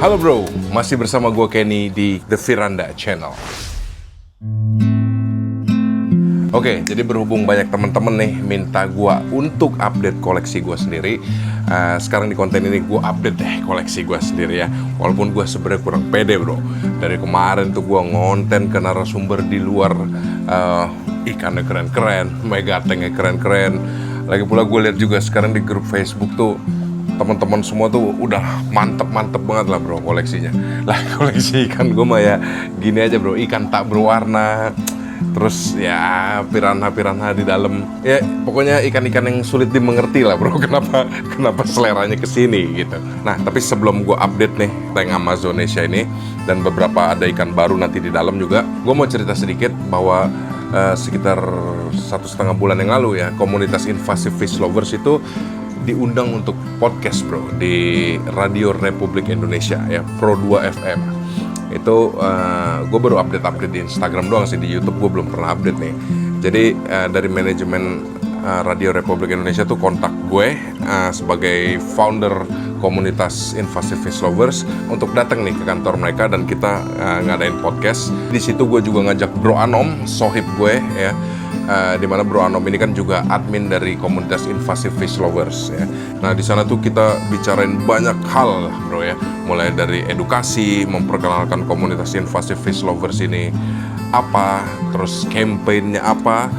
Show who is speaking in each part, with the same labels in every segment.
Speaker 1: Halo bro, masih bersama gue Kenny di The Firanda Channel. Oke, jadi berhubung banyak temen-temen nih minta gue untuk update koleksi gue sendiri. Sekarang di konten ini gue update deh koleksi gue sendiri ya. Walaupun gue sebenarnya kurang pede bro. Dari kemarin tuh gue ngonten ke narasumber di luar, ikannya keren-keren, megatengnya keren-keren. Lagi pula gue lihat juga sekarang di grup Facebook tuh teman-teman semua tuh udah mantep banget lah bro koleksinya. Lah koleksi ikan gue mah ya gini aja bro, ikan tak berwarna, terus ya piranha di dalam. Ya pokoknya ikan-ikan yang sulit dimengerti lah bro, kenapa seleranya kesini gitu. Nah tapi sebelum gue update nih tank Amazonesia ini dan beberapa ada ikan baru nanti di dalam juga, gue mau cerita sedikit bahwa sekitar 1,5 bulan yang lalu ya, komunitas Invasive Fish Lovers itu diundang untuk podcast bro di Radio Republik Indonesia ya, Pro 2 FM. Itu gue baru update di Instagram doang sih, di YouTube gue belum pernah update nih. Jadi dari manajemen Radio Republik Indonesia tuh kontak gue sebagai founder komunitas Invasive Fish Lovers untuk datang nih ke kantor mereka dan kita ngadain podcast. Di situ gue juga ngajak Bro Anom, sohib gue ya. Dimana Bro Anom ini kan juga admin dari komunitas Invasive Fish Lovers ya. Nah di sana tuh kita bicarain banyak hal bro ya, mulai dari edukasi, memperkenalkan komunitas Invasive Fish Lovers ini apa, terus campaign-nya apa,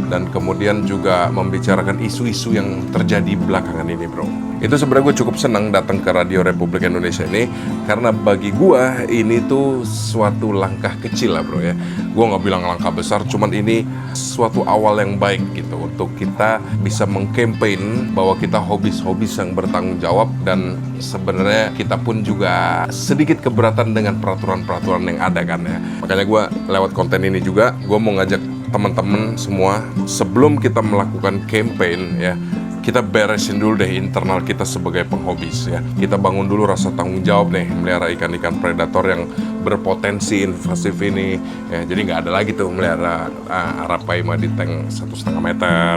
Speaker 1: dan kemudian juga membicarakan isu-isu yang terjadi belakangan ini bro. Itu sebenarnya gue cukup senang datang ke Radio Republik Indonesia ini, karena bagi gue ini tuh suatu langkah kecil lah bro ya. Gue gak bilang langkah besar, cuman ini suatu awal yang baik gitu untuk kita bisa mengkampanyen bahwa kita hobis yang bertanggung jawab, dan sebenarnya kita pun juga sedikit keberatan dengan peraturan-peraturan yang ada kan ya. Makanya gue lewat konten ini juga gue mau ngajak teman-teman semua, sebelum kita melakukan campaign ya, kita beresin dulu deh internal kita sebagai penghobis ya. Kita bangun dulu rasa tanggung jawab nih melihara ikan-ikan predator yang berpotensi invasif ini ya. Jadi nggak ada lagi tuh melihara arapaima di tank 1,5 meter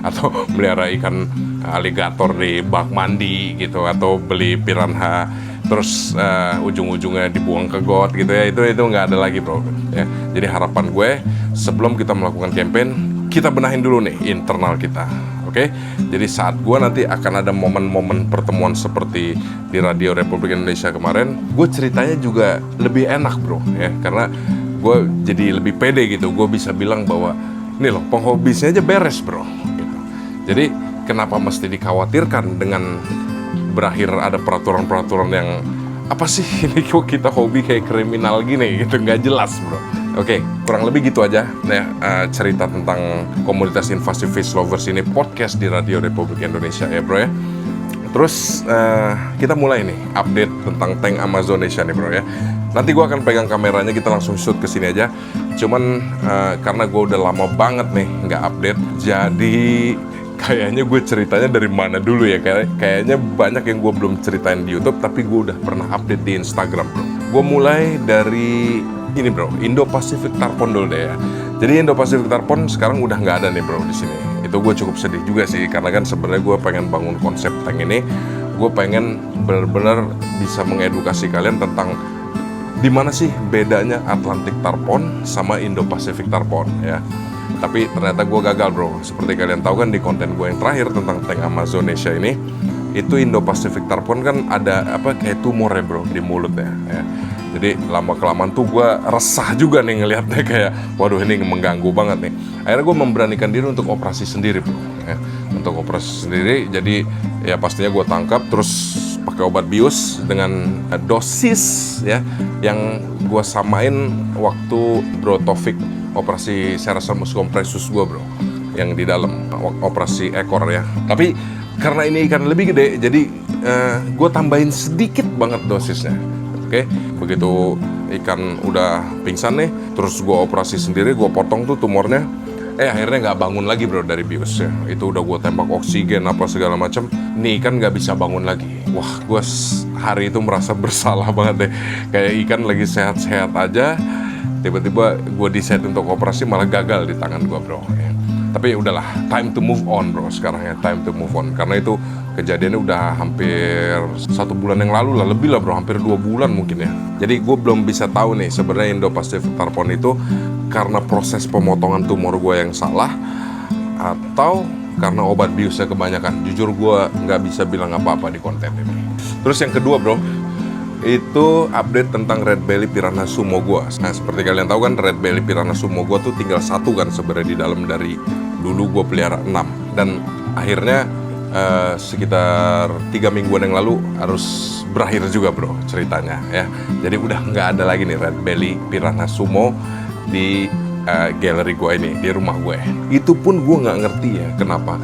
Speaker 1: atau melihara ikan aligator di bak mandi gitu, atau beli piranha terus ujung-ujungnya dibuang ke got gitu ya. Itu nggak ada lagi bro ya. Jadi harapan gue sebelum kita melakukan campaign, kita benahin dulu nih internal kita. Oke, jadi saat gue nanti akan ada momen-momen pertemuan seperti di Radio Republik Indonesia kemarin, gue ceritanya juga lebih enak bro ya, karena gue jadi lebih pede gitu. Gue bisa bilang bahwa nih loh, penghobisnya aja beres bro gitu. Jadi kenapa mesti dikhawatirkan dengan berakhir ada peraturan-peraturan yang apa sih ini, kok kita hobi kayak kriminal gini gitu, nggak jelas bro. Oke, kurang lebih gitu aja cerita tentang komunitas Invasive Fish Lovers ini, podcast di Radio Republik Indonesia ya bro ya. Terus kita mulai nih update tentang tank Amazonesia nih bro ya. Nanti gue akan pegang kameranya, kita langsung shoot ke sini aja. Cuman karena gue udah lama banget nih nggak update, jadi kayaknya gue ceritanya dari mana dulu ya. Kayaknya banyak yang gue belum ceritain di YouTube, tapi gue udah pernah update di Instagram bro. Gue mulai dari ini bro, Indo-Pacific Tarpon dulu deh ya. Jadi Indo-Pacific Tarpon sekarang udah nggak ada nih bro di sini. Itu gue cukup sedih juga sih, karena kan sebenarnya gue pengen bangun konsep tank ini. Gue pengen benar-benar bisa mengedukasi kalian tentang di mana sih bedanya Atlantic Tarpon sama Indo-Pacific Tarpon ya. Tapi ternyata gue gagal bro. Seperti kalian tahu kan di konten gue yang terakhir tentang tank Amazonesia ini, itu Indo-Pacific Tarpon kan ada kayak tumor ya bro di mulutnya ya. Jadi lama-kelamaan tuh gue resah juga nih ngelihatnya, kayak waduh ini mengganggu banget nih. Akhirnya gue memberanikan diri untuk operasi sendiri bro ya. Untuk operasi sendiri, jadi ya pastinya gue tangkap terus pakai obat bius dengan dosis ya yang gue samain waktu Bro Taufik operasi Serrasalmus compressus gue bro, yang di dalam operasi ekor ya. Tapi karena ini ikan lebih gede, jadi gue tambahin sedikit banget dosisnya. Oke, begitu ikan udah pingsan nih, terus gue operasi sendiri, gue potong tuh tumornya. Akhirnya nggak bangun lagi bro dari bius ya. Itu udah gue tembak oksigen apa segala macam. Nih ikan nggak bisa bangun lagi. Wah, gue hari itu merasa bersalah banget deh. Kayak ikan lagi sehat-sehat aja, tiba-tiba gue decide untuk operasi malah gagal di tangan gue bro ya. Tapi udahlah, time to move on bro sekarang ya, time to move on. Karena itu kejadiannya udah hampir 1 bulan yang lalu lah, lebih lah bro, hampir 2 bulan mungkin ya. Jadi gue belum bisa tahu nih sebenarnya Indo-Pacific Tarpon itu karena proses pemotongan tumor gue yang salah atau karena obat biusnya kebanyakan. Jujur gue nggak bisa bilang apa-apa di konten ini. Terus yang kedua bro, itu update tentang Red Belly Piranha Sumo gue. Nah seperti kalian tahu kan, Red Belly Piranha Sumo gue tuh tinggal 1 kan sebenarnya di dalam. Dari dulu gue pelihara 6 dan akhirnya sekitar 3 mingguan yang lalu harus berakhir juga bro ceritanya ya. Jadi udah nggak ada lagi nih Red Belly Piranha Sumo di galeri gue ini, di rumah gue. Itu pun gue nggak ngerti ya kenapa.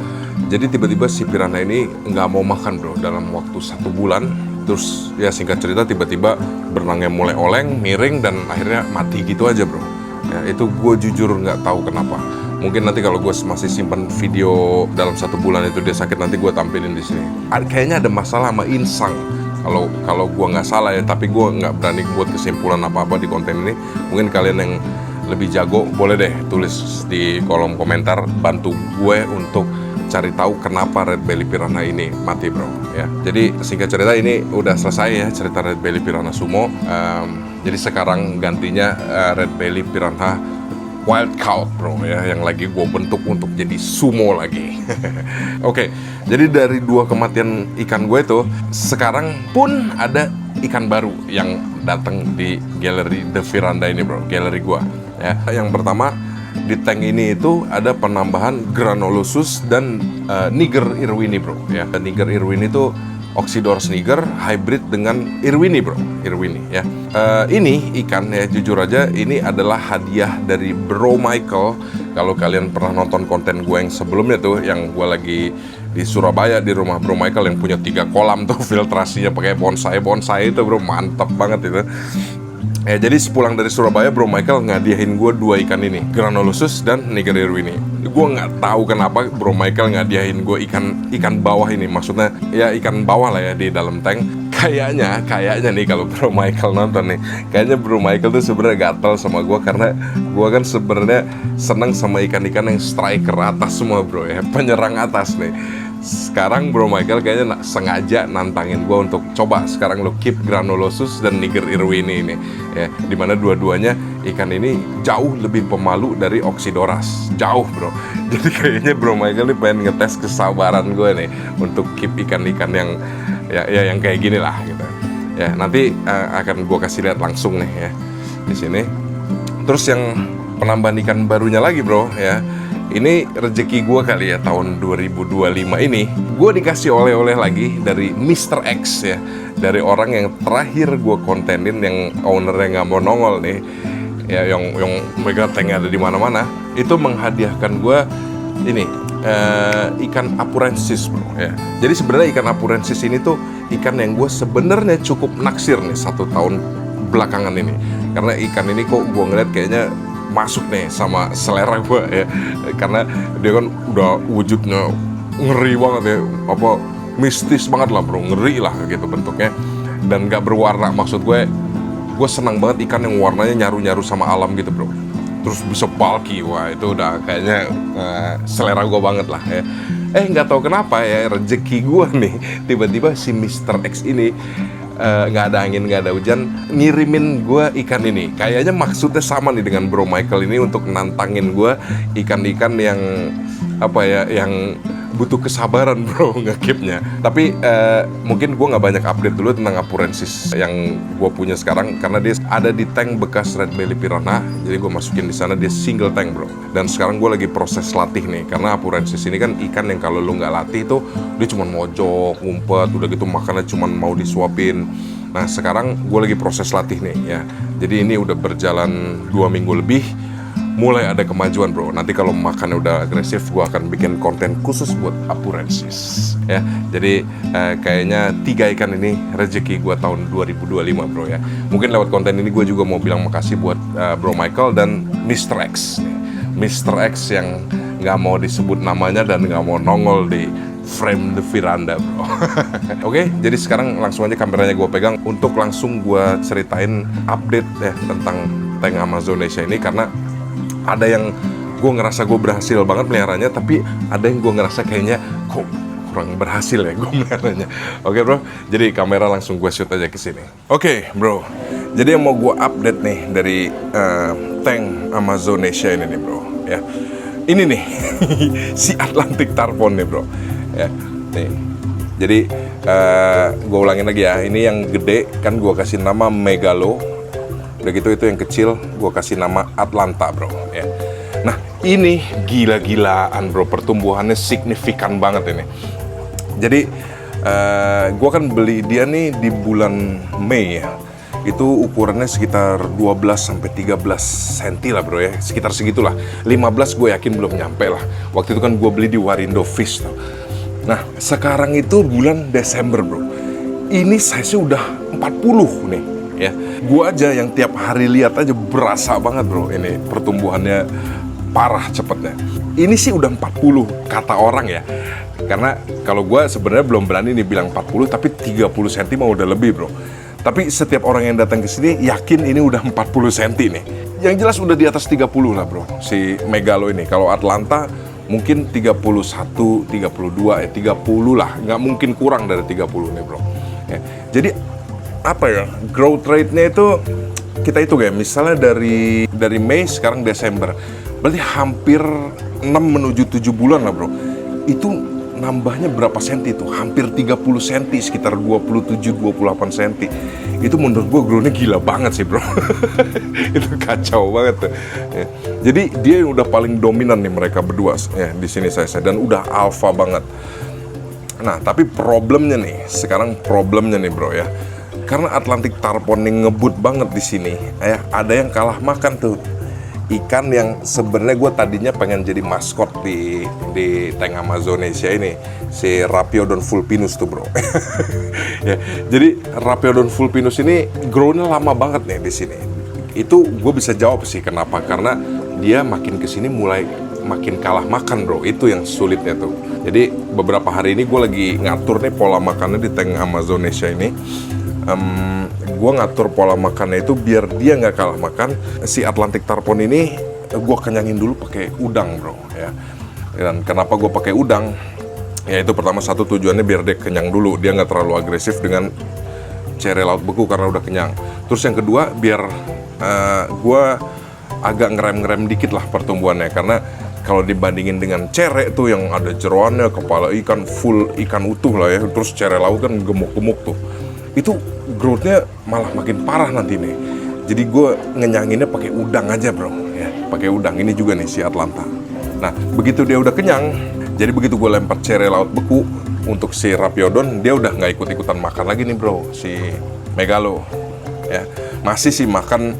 Speaker 1: Jadi tiba-tiba si piranha ini nggak mau makan bro dalam waktu 1 bulan. Terus ya singkat cerita tiba-tiba berenangnya mulai oleng, miring, dan akhirnya mati gitu aja bro. Ya, itu gue jujur nggak tahu kenapa. Mungkin nanti kalau gue masih simpan video dalam 1 bulan itu dia sakit, nanti gue tampilin di sini. Kayaknya ada masalah sama insang. Kalau gue nggak salah ya, tapi gue nggak berani buat kesimpulan apa-apa di konten ini. Mungkin kalian yang lebih jago boleh deh tulis di kolom komentar, bantu gue untuk cari tahu kenapa Red Belly Piranha ini mati bro ya. Jadi singkat cerita ini udah selesai ya cerita Red Belly Piranha Sumo. Jadi sekarang gantinya Red Belly Piranha Wild Caught bro ya, yang lagi gue bentuk untuk jadi sumo lagi. Oke, jadi dari 2 kematian ikan gue itu, sekarang pun ada ikan baru yang datang di galeri The Veranda ini bro, galeri gue ya. Yang pertama, di tank ini itu ada penambahan Granulosus dan Niger Irwini bro ya. Niger Irwini itu Oxydorus niger hybrid dengan Irwini bro, Irwini ya. Ini ikan ya, jujur aja ini adalah hadiah dari Bro Michael. Kalau kalian pernah nonton konten gue yang sebelumnya tuh, yang gue lagi di Surabaya di rumah Bro Michael yang punya 3 kolam tuh filtrasinya pakai bonsai itu bro, mantap banget itu. Ya, jadi sepulang dari Surabaya, Bro Michael ngadiahin gue 2 ikan ini, Granulosus dan Niger Irwini. Gue nggak tahu kenapa Bro Michael ngadiahin gue ikan bawah ini, maksudnya ya ikan bawah lah ya di dalam tank. Kayaknya nih kalau Bro Michael nonton nih, kayaknya Bro Michael tuh sebenarnya gatel sama gue, karena gue kan sebenarnya seneng sama ikan-ikan yang striker atas semua bro ya, penyerang atas nih. Sekarang Bro Michael kayaknya sengaja nantangin gue untuk coba sekarang lo keep Granulosus dan Niger Irwini ini ya, dimana dua-duanya ikan ini jauh lebih pemalu dari Oxydorus, jauh bro. Jadi kayaknya Bro Michael nih pengen ngetes kesabaran gue nih untuk keep ikan-ikan yang yang kayak gini lah gitu ya. Nanti akan gue kasih lihat langsung nih ya di sini. Terus yang penambahan ikan barunya lagi bro ya, ini rezeki gue kali ya, tahun 2025 ini gue dikasih oleh-oleh lagi dari Mr. X ya, dari orang yang terakhir gue kontenin, yang ownernya nggak mau nongol nih ya, yang mega tank ada di mana-mana, itu menghadiahkan gue ini ikan apurensis bro ya. Jadi sebenarnya ikan apurensis ini tuh ikan yang gue sebenarnya cukup naksir nih 1 tahun belakangan ini, karena ikan ini kok gue ngeliat kayaknya masuk nih sama selera gue ya, karena dia kan udah wujudnya ngeri banget ya, apa mistis banget lah bro, ngeri lah gitu bentuknya, dan gak berwarna. Maksud gue senang banget ikan yang warnanya nyaru-nyaru sama alam gitu bro, terus bisa bulky. Wah itu udah kayaknya selera gue banget lah ya. Nggak tahu kenapa ya, rezeki gue nih tiba-tiba si Mr. X ini nggak ada angin, nggak ada hujan, ngirimin gue ikan ini. Kayaknya maksudnya sama nih dengan Bro Michael ini, untuk nantangin gue ikan-ikan yang apa ya, yang butuh kesabaran bro nge-keepnya. Tapi mungkin gue nggak banyak update dulu tentang apurensis yang gue punya sekarang, karena dia ada di tank bekas Red Belly Piranha. Jadi gue masukin di sana, dia single tank bro. Dan sekarang gue lagi proses latih nih, karena apurensis ini kan ikan yang kalau lu nggak latih tuh dia cuma mojok, ngumpet, udah gitu makannya cuma mau disuapin. Nah sekarang gue lagi proses latih nih ya. Jadi ini udah berjalan 2 minggu lebih, mulai ada kemajuan bro. Nanti kalau makannya udah agresif, gue akan bikin konten khusus buat apurensis ya. Jadi kayaknya 3 ikan ini rezeki gue tahun 2025 bro ya. Mungkin lewat konten ini gue juga mau bilang makasih buat Bro Michael dan Mr. X nih. Mr. X yang gak mau disebut namanya dan gak mau nongol di frame The Veranda bro. Oke, jadi sekarang langsung aja kameranya gue pegang untuk langsung gue ceritain update ya tentang tank Amazonesia ini, karena ada yang gue ngerasa gue berhasil banget meliharanya, tapi ada yang gue ngerasa kayaknya kok kurang berhasil ya gue meliharanya. Oke bro, jadi kamera langsung gue shoot aja ke sini. Oke bro, jadi yang mau gue update nih dari tank Amazonesia ini nih bro, ya. Ini nih si Atlantic Tarpon nih bro, ya. Nih, jadi gue ulangin lagi ya. Ini yang gede kan gue kasih nama Megalo. Udah gitu itu yang kecil gue kasih nama Atlanta bro, ya. Nah ini gila-gilaan bro, pertumbuhannya signifikan banget ini. Jadi gue kan beli dia nih di bulan Mei ya. Itu ukurannya sekitar 12-13 cm lah bro ya. Sekitar segitulah. 15 gue yakin belum nyampe lah. Waktu itu kan gue beli di Warindo Fish tuh. Nah sekarang itu bulan Desember bro. Ini size-nya udah 40 nih ya. Gue aja yang tiap hari lihat aja berasa banget bro. Ini pertumbuhannya parah cepetnya. Ini sih udah 40 kata orang ya. Karena kalau gue sebenarnya belum berani nih bilang 40, tapi 30 cm mah udah lebih bro. Tapi setiap orang yang datang ke sini yakin ini udah 40 cm nih. Yang jelas udah di atas 30 lah bro, si Megalo ini. Kalau Atlanta mungkin 31, 32, 30 lah. Nggak mungkin kurang dari 30 nih bro. Ya. Jadi apa ya, growth rate-nya itu kita hitung ya. Misalnya dari Mei sekarang Desember. Berarti hampir 6 menuju 7 bulan lah bro. Itu nambahnya berapa senti tuh? Hampir 30 senti, sekitar 27-28 senti. Itu menurut gue grownya gila banget sih bro. Itu kacau banget tuh. Ya. Jadi dia yang udah paling dominan nih mereka berdua ya di sini saya dan udah alpha banget. Nah tapi problemnya nih, sekarang problemnya nih bro ya. Karena Atlantic Tarpon yang ngebut banget di sini, ya ada yang kalah makan tuh. Ikan yang sebenarnya gue tadinya pengen jadi maskot di tank Amazonesia ini, si Raphiodon vulpinus tuh bro. Ya, jadi Raphiodon vulpinus ini grow-nya lama banget nih di sini. Itu gue bisa jawab sih kenapa, karena dia makin kesini mulai makin kalah makan bro. Itu yang sulitnya tuh. Jadi beberapa hari ini gue lagi ngatur nih pola makannya di tank Amazonesia ini. Gue ngatur pola makannya itu biar dia nggak kalah makan. Si Atlantic Tarpon ini gue kenyangin dulu pakai udang bro ya. Dan kenapa gue pakai udang? Ya itu pertama satu tujuannya biar dia kenyang dulu, dia nggak terlalu agresif dengan cere laut beku karena udah kenyang. Terus yang kedua biar gue agak ngerem dikit lah pertumbuhannya, karena kalau dibandingin dengan cere tuh yang ada jeroannya, kepala ikan full ikan utuh lah ya, terus cere laut kan gemuk-gemuk tuh. Itu growth-nya malah makin parah nanti nih. Jadi gue ngenyanginnya pakai udang aja bro ya, pakai udang. Ini juga nih si Atlanta. Nah begitu dia udah kenyang, jadi begitu gue lempar cere laut beku untuk si Raphiodon, dia udah nggak ikut-ikutan makan lagi nih bro, si Megalo ya. Masih sih makan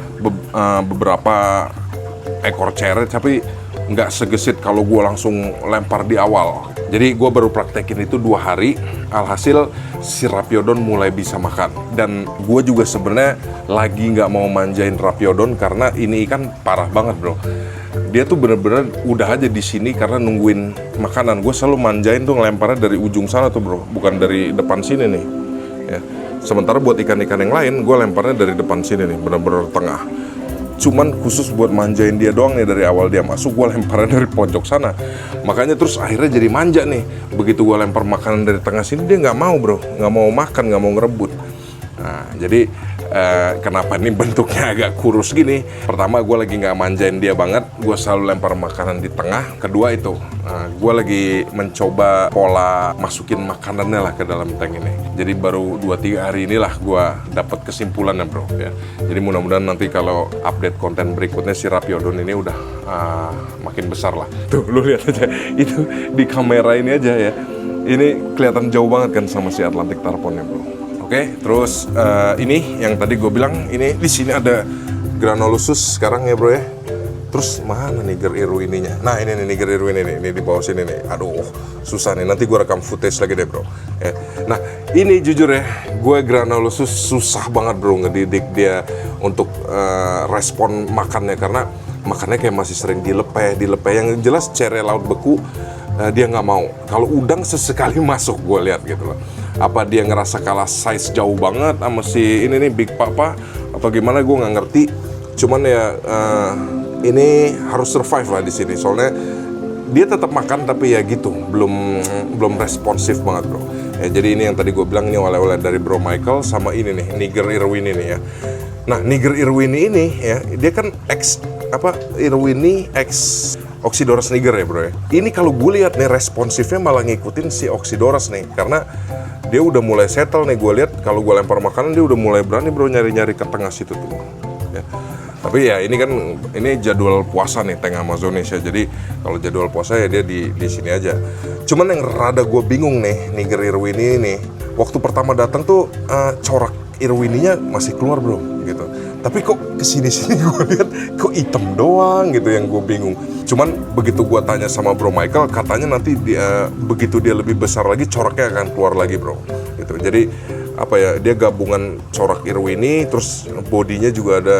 Speaker 1: beberapa ekor cere, tapi nggak segesit kalau gue langsung lempar di awal. Jadi gue baru praktekin itu 2 hari, alhasil si Raphiodon mulai bisa makan. Dan gue juga sebenarnya lagi nggak mau manjain Raphiodon karena ini ikan parah banget bro. Dia tuh bener-bener udah aja di sini karena nungguin makanan. Gue selalu manjain tuh ngelemparnya dari ujung sana tuh bro, bukan dari depan sini nih. Ya. Sementara buat ikan-ikan yang lain, gue lemparnya dari depan sini nih, bener-bener tengah. Cuman khusus buat manjain dia doang nih, dari awal dia masuk gue lemparnya dari pojok sana. Makanya terus akhirnya jadi manja nih. Begitu gue lempar makanan dari tengah sini, dia nggak mau bro, nggak mau makan, nggak mau ngerebut. Nah jadi kenapa ini bentuknya agak kurus gini? Pertama gue lagi nggak manjain dia banget, gue selalu lempar makanan di tengah. Kedua itu gue lagi mencoba pola masukin makanannya lah ke dalam tank ini. Jadi baru 2-3 hari inilah gue dapat kesimpulannya bro ya. Jadi mudah-mudahan nanti kalau update konten berikutnya si Raphiodon ini udah makin besar lah. Tuh lu lihat aja, itu di kamera ini aja ya. Ini kelihatan jauh banget kan sama si Atlantic Tarponnya bro. Oke, terus ini yang tadi gue bilang, ini di sini ada Granulosus sekarang ya bro ya. Terus mana Niger Iru ininya? Nah ini nih Niger Iru ini di bawah sini nih. Aduh, susah nih. Nanti gue rekam footage lagi deh bro. Ya. Nah ini jujur ya, gue Granulosus susah banget bro ngedidik dia untuk respon makannya, karena makannya kayak masih sering dilepeh. Yang jelas cere laut beku dia nggak mau. Kalau udang sesekali masuk gue lihat gitu loh. Apa dia ngerasa kalah size jauh banget sama si ini nih Big Papa atau gimana, gue nggak ngerti. Cuman ya ini harus survive lah di sini. Soalnya dia tetap makan tapi ya gitu, belum responsif banget bro. Ya, jadi ini yang tadi gue bilang, ini oleh-oleh dari Bro Michael sama ini nih, Niger Irwin ini ya. Nah, Niger Irwin ini ya, dia kan Irwini X Oxydoras niger ya bro ya. Ini kalau gue lihat nih responsifnya malah ngikutin si Oxydoras nih, karena dia udah mulai settle nih. Gue lihat kalau gue lempar makanan dia udah mulai berani bro nyari-nyari ke tengah situ tuh. Ya. Tapi ya ini jadwal puasa nih tank Amazonis ya. Jadi kalau jadwal puasa ya dia di sini aja. Cuman yang rada gue bingung nih Niger Irwini ini, waktu pertama datang tuh corak Irwininya masih keluar bro gitu. Tapi kok kesini-sini gue lihat kok hitam doang gitu, yang gue bingung. Cuman begitu gue tanya sama Bro Michael, katanya nanti begitu dia lebih besar lagi coraknya akan keluar lagi bro gitu. Jadi dia gabungan corak Irwini, terus bodinya juga ada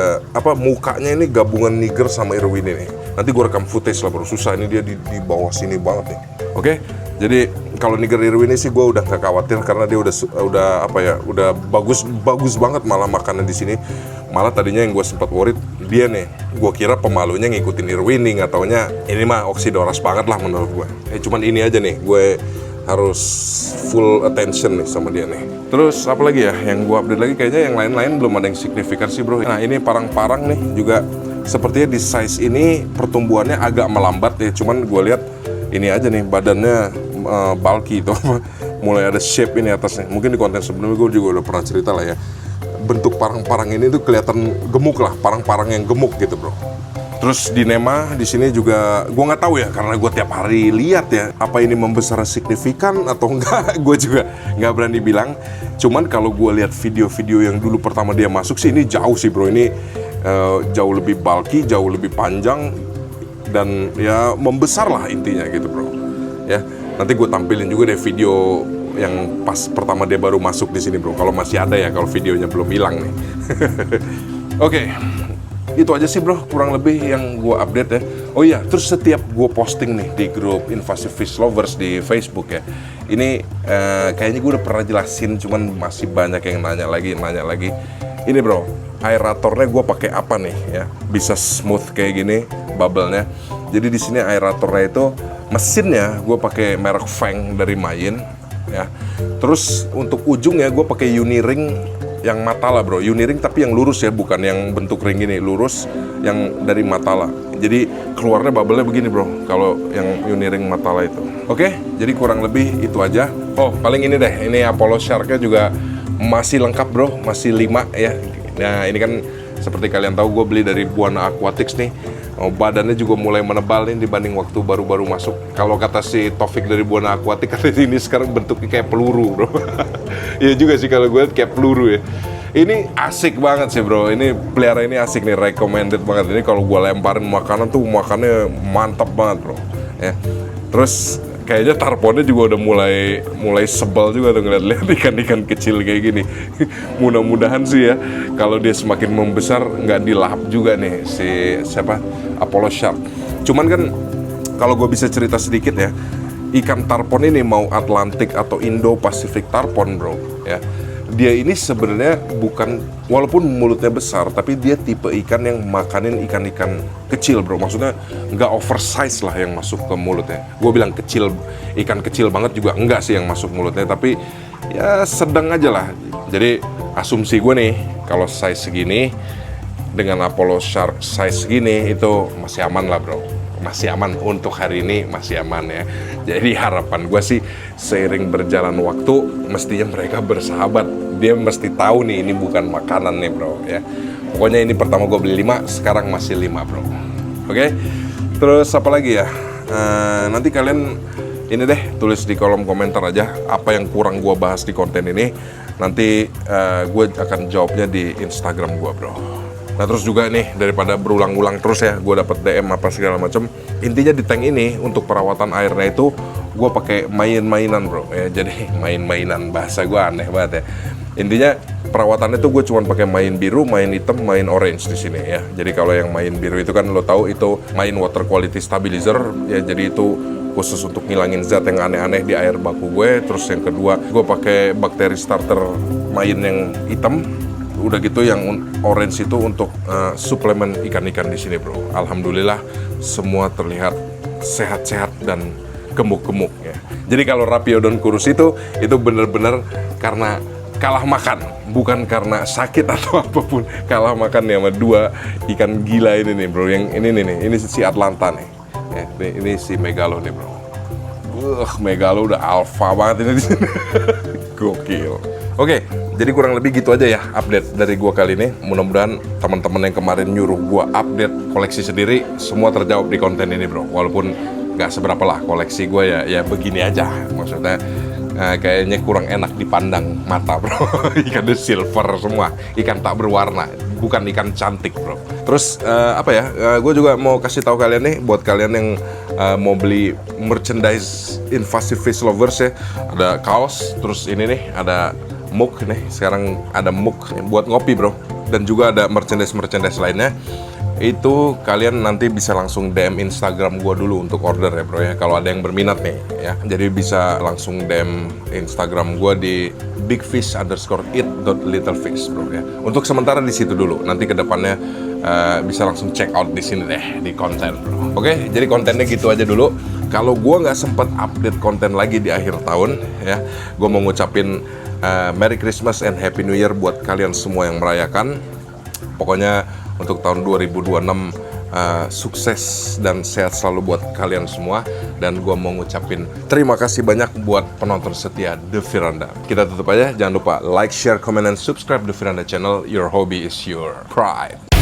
Speaker 1: mukanya ini gabungan Niger sama Irwini nih. Nanti gue rekam footage lah bro, susah ini dia di bawah sini banget nih. Oke, jadi kalau Niger Irwini sih gue udah gak khawatir karena dia udah bagus banget malah makanan di sini. Malah tadinya yang gue sempat worried dia nih, gue kira pemalunya ngikutin Irwini, nggak taunya ini mah Oxydoras banget lah menurut gue. Cuman ini aja nih, gue harus full attention nih sama dia nih. Terus apa lagi ya yang gue update lagi, kayaknya yang lain-lain belum ada yang signifikan sih bro. Nah ini parang-parang nih juga sepertinya di size ini pertumbuhannya agak melambat ya. Cuman gue lihat ini aja nih badannya bulky itu mulai ada shape ini atasnya. Mungkin di konten sebelumnya gue juga udah pernah cerita lah ya. Bentuk parang-parang ini tuh kelihatan gemuk lah, parang-parang yang gemuk gitu bro. Terus di Nema di sini juga gue nggak tahu ya, karena gue tiap hari lihat ya, apa ini membesar signifikan atau enggak, gue juga nggak berani bilang. Cuman kalau gue lihat video-video yang dulu pertama dia masuk sih, ini jauh sih bro, ini jauh lebih bulky, jauh lebih panjang dan ya membesar lah intinya gitu bro. Ya nanti gue tampilin juga deh video yang pas pertama dia baru masuk di sini bro. Kalau masih ada ya, kalau videonya belum hilang nih. Oke. Itu aja sih bro, kurang lebih yang gue update ya. Oh iya, terus setiap gue posting nih di grup Invasive Fish Lovers di Facebook ya, ini kayaknya gue udah pernah jelasin, cuman masih banyak yang nanya lagi. Ini bro, aeratornya gue pakai apa nih ya, bisa smooth kayak gini bubble-nya. Jadi di sini aeratornya itu mesinnya gue pakai merek Feng dari Mayin ya. Terus untuk ujungnya gue pakai Uniring yang Matala bro, Uniring tapi yang lurus ya, bukan yang bentuk ring gini, lurus yang dari Matala. Jadi keluarnya bubble-nya begini bro, kalau yang Uniring Matala itu. Oke, jadi kurang lebih itu aja. Oh paling ini deh, ini Apollo Shark-nya juga masih lengkap bro, masih 5 ya. Nah ini kan seperti kalian tahu gue beli dari Buana Aquatics nih. Badannya juga mulai menebal nih dibanding waktu baru-baru masuk. Kalau kata si Taufik dari Buana Aquatics, katanya ini sekarang bentuknya kayak peluru bro. Iya juga sih kalau gue lihat kayak peluru ya. Ini asik banget sih bro, ini pelihara ini asik nih, recommended banget. Ini kalau gue lemparin makanan tuh makannya mantap banget bro ya. Terus kayaknya tarponnya juga udah mulai sebel juga tuh ngeliat ikan-ikan kecil kayak gini. Mudah-mudahan sih ya, kalau dia semakin membesar nggak dilahap juga nih si Apollo Shark. Cuman kan kalau gue bisa cerita sedikit ya, ikan tarpon ini mau Atlantic atau Indo-Pacific tarpon bro ya, dia ini sebenarnya bukan, walaupun mulutnya besar, tapi dia tipe ikan yang makanin ikan-ikan kecil bro. Maksudnya nggak oversize lah yang masuk ke mulutnya. Gue bilang kecil, ikan kecil banget juga enggak sih yang masuk mulutnya, tapi ya sedang aja lah. Jadi asumsi gue nih, kalau size segini dengan Apollo Shark size segini itu masih aman lah bro. Masih aman untuk hari ini, masih aman ya. Jadi harapan gue sih seiring berjalan waktu mestinya mereka bersahabat. Dia mesti tahu nih ini bukan makanan nih bro ya. Pokoknya ini pertama gue beli 5, sekarang masih 5 bro. Oke. Terus apa lagi ya? Nanti kalian ini deh tulis di kolom komentar aja apa yang kurang gue bahas di konten ini. Nanti gue akan jawabnya di Instagram gue bro. Nah terus juga nih, daripada berulang-ulang terus ya, gue dapet DM apa segala macam. Intinya di tank ini untuk perawatan airnya itu gue pakai mainan bro ya. Jadi mainan, bahasa gue aneh banget ya. Intinya perawatannya tuh gue cuma pakai main biru, main hitam, main orange di sini ya. Jadi kalau yang main biru itu kan lo tahu itu main water quality stabilizer ya. Jadi itu khusus untuk ngilangin zat yang aneh-aneh di air baku gue. Terus yang kedua gue pakai bakteri starter main yang hitam, udah gitu yang orange itu untuk suplemen ikan-ikan di sini, bro. Alhamdulillah semua terlihat sehat-sehat dan gemuk-gemuk ya. Jadi kalau Rapiodon kurus itu bener-bener karena kalah makan, bukan karena sakit atau apapun. Kalah makan nih sama dua ikan gila ini nih, bro. Yang ini si Atlanta nih. Ya, ini si Megalo nih, bro. Megalo udah alpha banget ini di sini. Gokil. Oke, jadi kurang lebih gitu aja ya update dari gua kali ini. Mudah-mudahan teman-teman yang kemarin nyuruh gua update koleksi sendiri semua terjawab di konten ini, bro. Walaupun nggak seberapa lah koleksi gua ya begini aja. Maksudnya kayaknya kurang enak dipandang mata, bro. Ikannya silver semua, ikan tak berwarna, bukan ikan cantik, bro. Terus gue juga mau kasih tahu kalian nih, buat kalian yang mau beli merchandise Invasive Fish Lovers ya, ada kaos, terus ini nih ada mug nih, sekarang ada mug buat ngopi, bro. Dan juga ada merchandise lainnya. Itu kalian nanti bisa langsung DM Instagram gua dulu untuk order ya, bro ya, kalau ada yang berminat nih ya. Jadi bisa langsung DM Instagram gua di bigfish_it.littlefish, bro ya. Untuk sementara di situ dulu. Nanti kedepannya bisa langsung check out di sini deh di konten, bro. Oke, jadi kontennya gitu aja dulu. Kalau gua nggak sempet update konten lagi di akhir tahun ya, gua mau ngucapin Merry Christmas and Happy New Year buat kalian semua yang merayakan. Pokoknya untuk tahun 2026 sukses dan sehat selalu buat kalian semua. Dan gue mau ngucapin terima kasih banyak buat penonton setia The Firanda. Kita tutup aja, jangan lupa like, share, comment, and subscribe The Firanda channel. Your hobby is your pride.